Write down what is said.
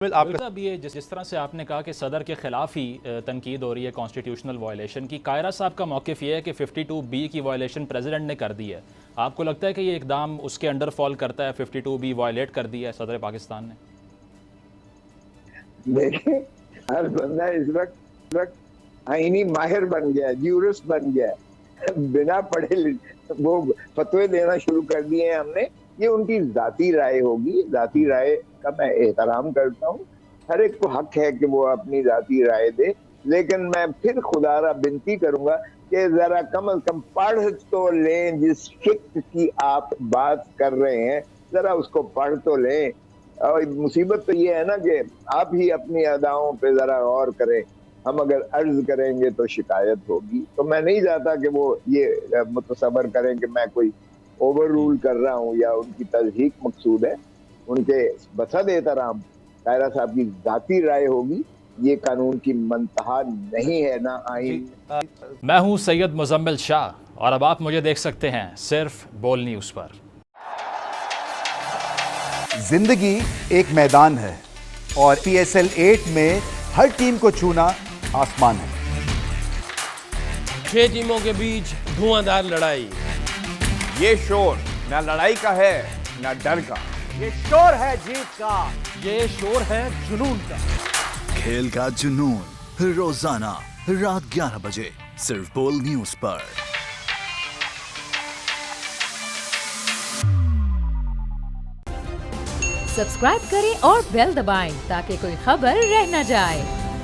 اب یہ جس طرح سے آپ نے کہا کہ صدر کے خلاف ہی تنقید ہو رہی ہے کانسٹیٹیوشنل وائلیشن کی، قاہرہ صاحب کا موقف یہ ہے کہ 52B کی وائلیشن پریزیڈنٹ نے کر دی ہے. آپ کو لگتا ہے کہ یہ اقدام اس کے انڈر فال کرتا ہے؟ 52B وائلیٹ کر دی ہے صدر پاکستان نے. دیکھیں، ہر بندہ اس وقت آئینی ماہر بن گیا، جیورسٹ بن گیا، بنا پڑھے وہ فتوے دینا شروع کر دیے ہیں ہم نے. یہ ان کی ذاتی رائے ہوگی، ذاتی رائے کا میں احترام کرتا ہوں، ہر ایک کو حق ہے کہ وہ اپنی ذاتی رائے دے، لیکن میں پھر خدا را بنتی کروں گا کہ ذرا کم از کم پڑھ تو لیں. جس فکر کی آپ بات کر رہے ہیں ذرا اس کو پڑھ تو لیں. اور مصیبت تو یہ ہے نا کہ آپ ہی اپنی اداؤں پہ ذرا غور کریں. ہم اگر عرض کریں گے تو شکایت ہوگی. تو میں نہیں چاہتا کہ وہ یہ متصور کریں کہ میں کوئی اوور رول کر رہا ہوں یا ان کی تضحیق مقصود ہے. ان کے بسد احترام قاہرہ صاحب کی ذاتی رائے ہوگی. یہ قانون کی منتہا نہیں ہے نہ آئین. میں ہوں سید مزمل شاہ اور اب آپ مجھے دیکھ سکتے ہیں صرف بول نیوز پر. زندگی ایک میدان ہے اور PSL 8 میں ہر ٹیم کو چھونا آسمان ہے. 6 ٹیموں کے بیچ دھواں دار لڑائی. یہ شور نہ لڑائی کا ہے نہ ڈر کا، یہ شور ہے جیت کا، یہ شور ہے جنون کا. کھیل کا جنون روزانہ رات 11 بجے صرف بول نیوز پر. سبسکرائب کریں اور بیل دبائیں تاکہ کوئی خبر رہ نہ جائے.